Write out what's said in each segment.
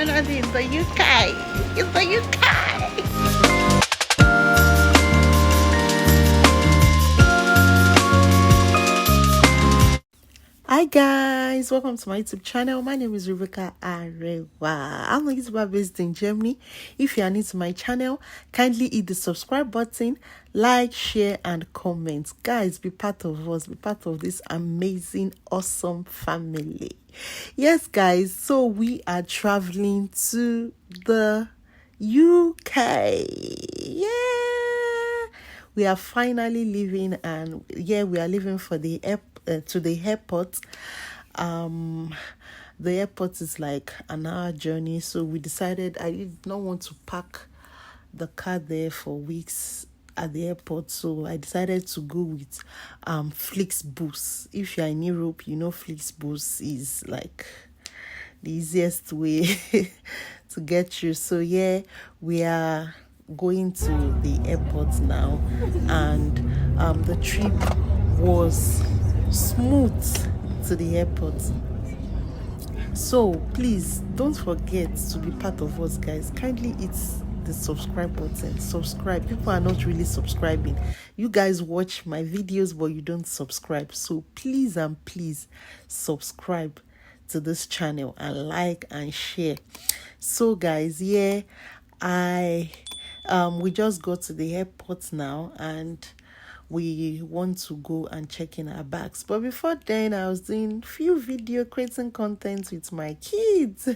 finally in the UK. In the UK. Hi guys, welcome to my YouTube channel. My name is Rebecca Arewa. I'm a YouTuber based in Germany. If you are new to my channel, kindly hit the subscribe button, like, share, and comment. Guys, be part of us, be part of this amazing, awesome family. Yes, guys, so we are traveling to the UK. Yeah. We are finally leaving, and yeah, we are leaving for the to the airport. The airport is like an hour journey, so we decided I did not want to park the car there for weeks at the airport, so I decided to go with Flixbus. If you are in Europe, you know Flixbus is like the easiest way to get you. So yeah, we are going to the airport now, and the trip was smooth to the airport. So please don't forget to be part of us, guys. Kindly hit the subscribe button. Subscribe. People are not really subscribing. You guys watch my videos but you don't subscribe, so please and please subscribe to this channel and like and share. So guys, yeah, we just got to the airport now, and we want to go and check in our bags. But before then, I was doing few video creating content with my kids.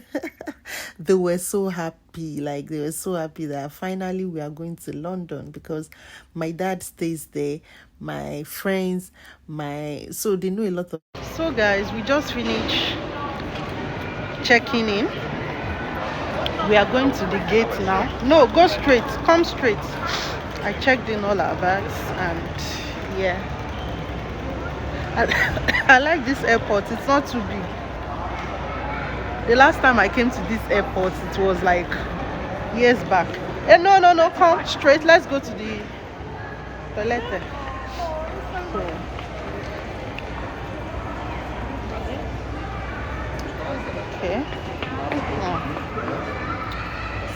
They were so happy, like they were so happy that finally we are going to London, because my dad stays there, my friends, so they know a lot of. So guys, we just finished checking in. We are going to the gate now. No, go straight, come straight. I checked in all our bags, and yeah, I like this airport. It's not too big. The last time I came to this airport, it was like years back. No, come straight. Let's go to the toilet. So, okay.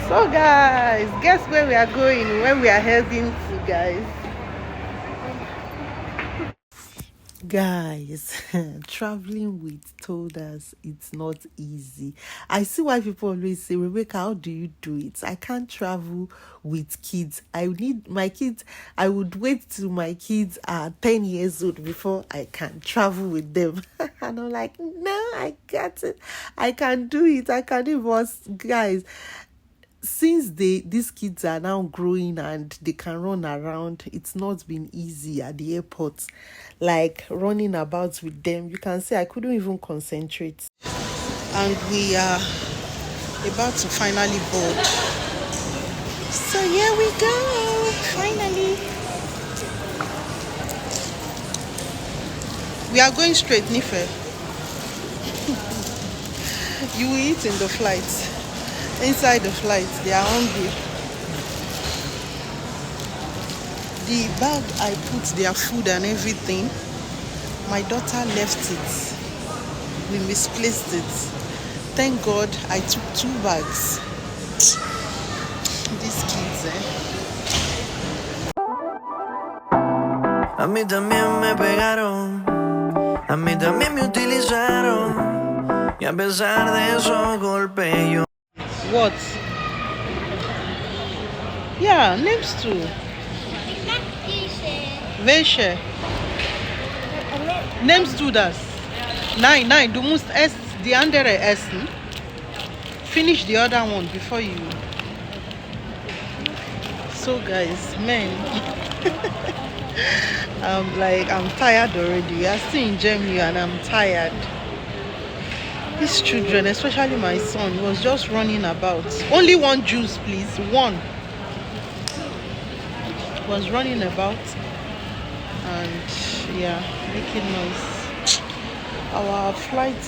So guys, guess where we are going, where we are heading to, guys. Guys, traveling with toddlers, it's not easy. I see why people always say, Rebecca, how do you do it? I can't travel with kids. I need my kids. I would wait till my kids are 10 years old before I can travel with them. And I'm like, no, I got it. I can do it. I can do it. But guys, since these kids are now growing and they can run around, it's not been easy at the airport, like running about with them. You can say I couldn't even concentrate. And we are about to finally board. So here we go, finally. We are going straight, Nife. You will eat in the flight. Inside the flight, they are hungry. The bag I put their food and everything, my daughter left it. We misplaced it. Thank God I took 2 bags. These kids, A mí también me pegaron, a mí también me utilizaron, y a pesar de eso golpeé yo. What? Ja, nimmst du. Welche? Nimmst du das? Nein, du musst erst die andere essen. Finish the other one before you. So guys, man, I'm tired already. We are still in Germany and I'm tired. These children, especially my son, was just running about. Only one juice, please. One. Was running about and yeah, making noise. Our flight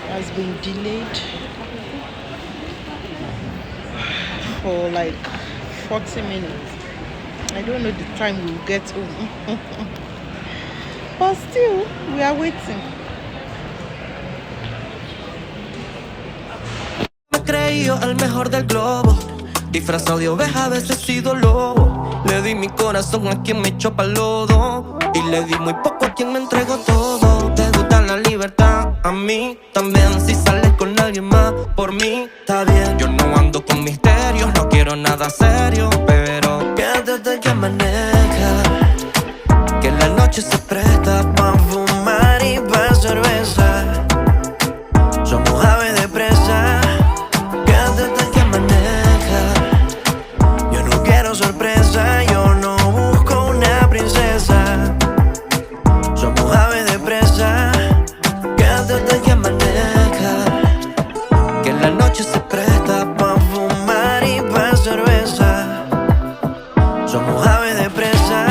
has been delayed for like 40 minutes. I don't know the time we'll get home. But still, we are waiting. creído al mejor del globo. Disfrazado de oveja, a veces he sido lobo. Le di mi corazón a quien me echó pa'l lodo, y le di muy poco a quien me entregó todo. Te gusta la libertad, a mí también. Si sales con alguien más, por mí está bien. Yo no ando con misterios, no quiero nada serio, pero quédate hasta que amanezca, que la noche se presta pa' fumar y pa' cerveza. Somos aves de presa, quédate hasta que amanezca. Yo no quiero sorpresa, yo no busco una princesa. Somos aves de presa, quédate hasta que amanezca, que la noche se presta pa' fumar y pa' cerveza. Somos aves de presa,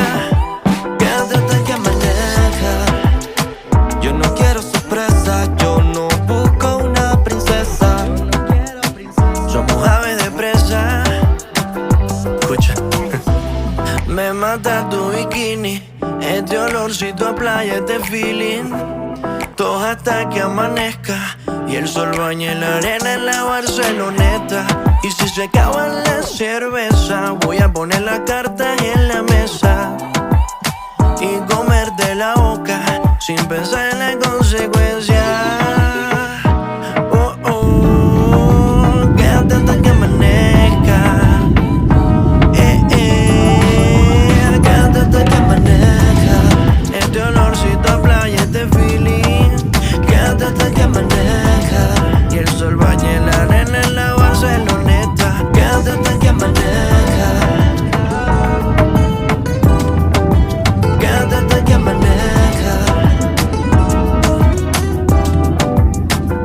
quédate hasta que amanezca. Yo no quiero sorpresa, yo no busco una princesa. Somos aves de presa. Escucha. Me mata tu bikini, este olorcito a playa, este feeling. Todo hasta que amanezca y el sol bañe la arena en la Barceloneta. Y si se acaba la cerveza, voy a poner la carta en la mesa y comerte la boca sin pensar en la consecuencia. Oh, oh, quédate hasta que amanezca. Quédate hasta que amanezca. Este olorcito a playa, este feeling. Quédate hasta que amanezca y el sol bañe la arena en la Barceloneta. Quédate hasta que amanezca. Quédate hasta que amanezca.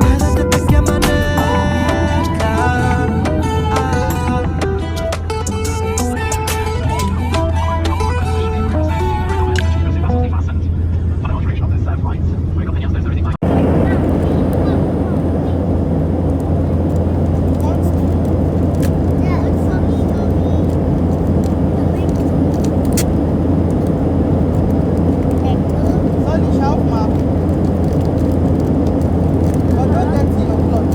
Quédate hasta que amanezca. Soll ich aufmachen? But don't get in your blood.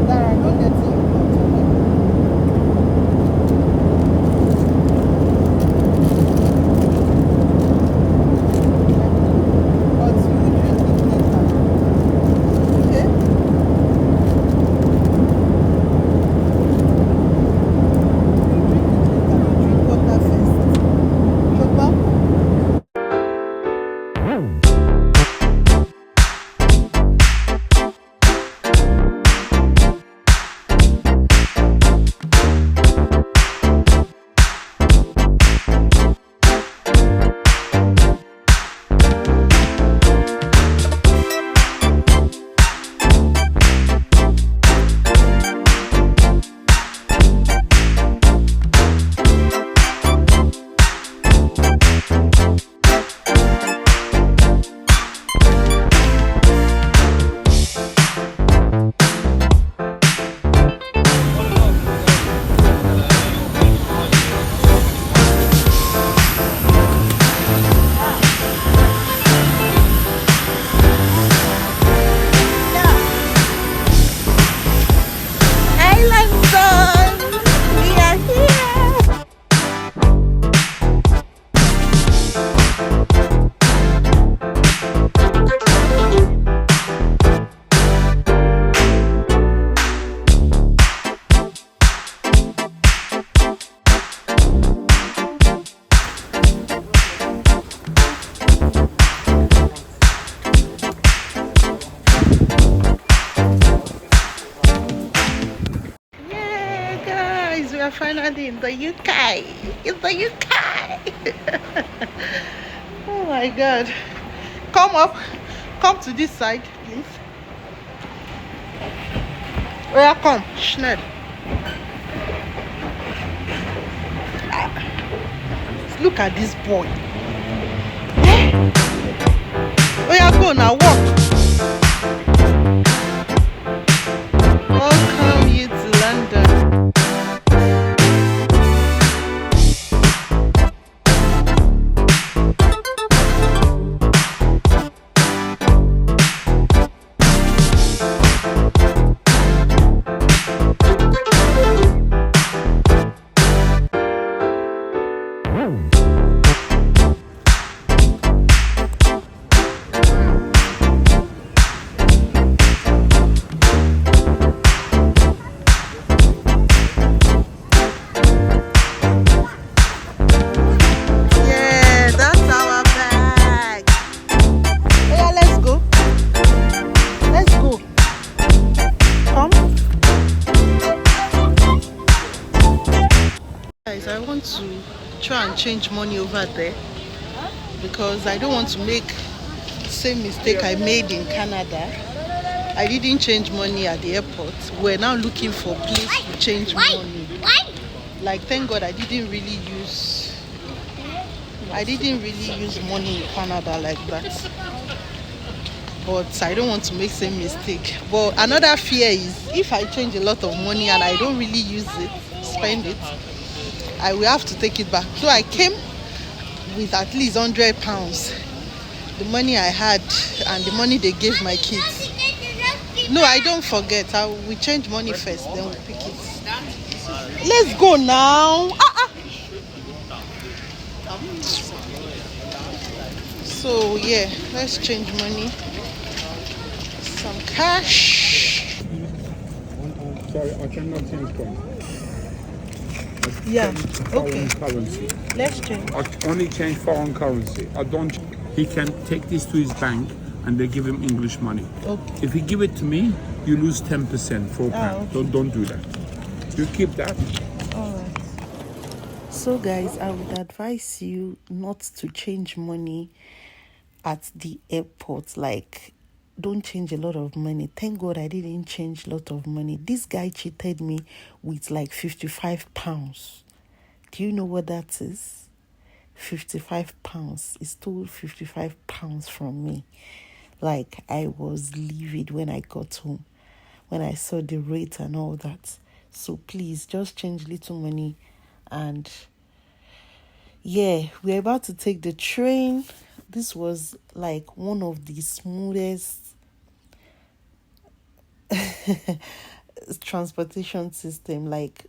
Dara, don't get in your blood. But you drink it later. Okay? You drink water first. Chopper? Island Sun! We are here! Yeah, guys, we are finally in the UK. In the UK. Oh my God. Come up. Come to this side, please. Welcome, Schnell. Look at this boy. Eh? Oh yeah, go now, walk. Welcome you to London. Yeah, that's our bag. Oh yeah, let's go. Let's go. Come. Guys, I want to try and change money over there because I don't want to make the same mistake I made in Canada. I didn't change money at the airport. We're now looking for a place to change money. Like, thank God I didn't really use money in Canada like that. But I don't want to make same mistake. But another fear is if I change a lot of money and I don't really use it, spend it, I will have to take it back. So I came with at least £100, the money I had and the money they gave my kids. No, I don't forget. We change money first, then we pick it. Let's go now. So yeah, let's change money. Some cash. Sorry, I cannot change coin. Yeah, Foreign currency. let's change. I only change foreign currency. I don't. He can take this to his bank and they give him English money. Okay. If he give it to me, you lose 10%, £4. Okay. Don't do that. You keep that. Alright. So guys, I would advise you not to change money at the airport. Like, don't change a lot of money. Thank God I didn't change a lot of money. This guy cheated me with like £55. Do you know what that is? £55. He stole £55 from me. Like, I was livid when I got home, when I saw the rate and all that. So please just change little money. And yeah, we're about to take the train. This was like one of the smoothest transportation system. Like,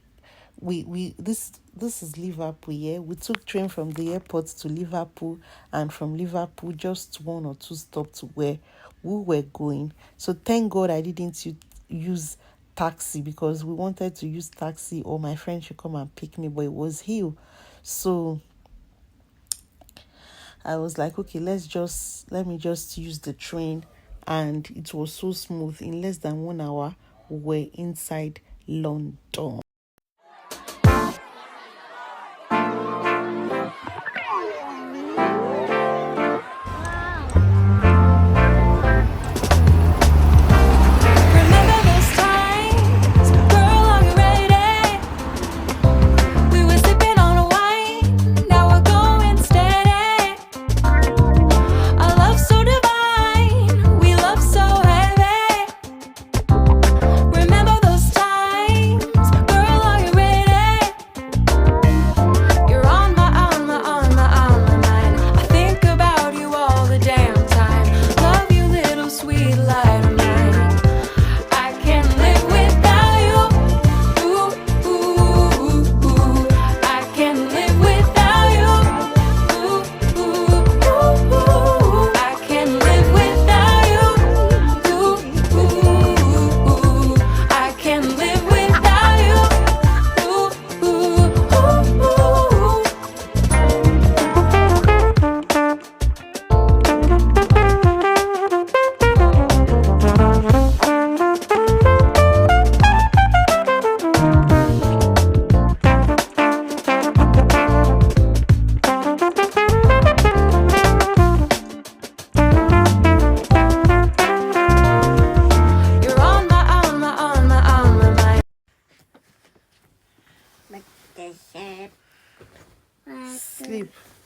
this is Liverpool. Yeah, we took train from the airport to Liverpool, and from Liverpool just 1 or 2 stops to where we were going. So thank God I didn't use taxi, because we wanted to use taxi or my friend should come and pick me, but it was Hill. So I was like, okay, let me just use the train. And it was so smooth. In less than 1 hour, we were inside London.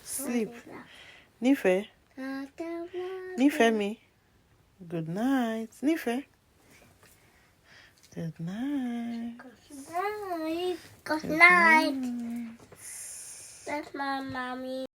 Sleep. Nife, Nifemi. Good night. Nife. Good night. Good night. Good night. That's my mommy.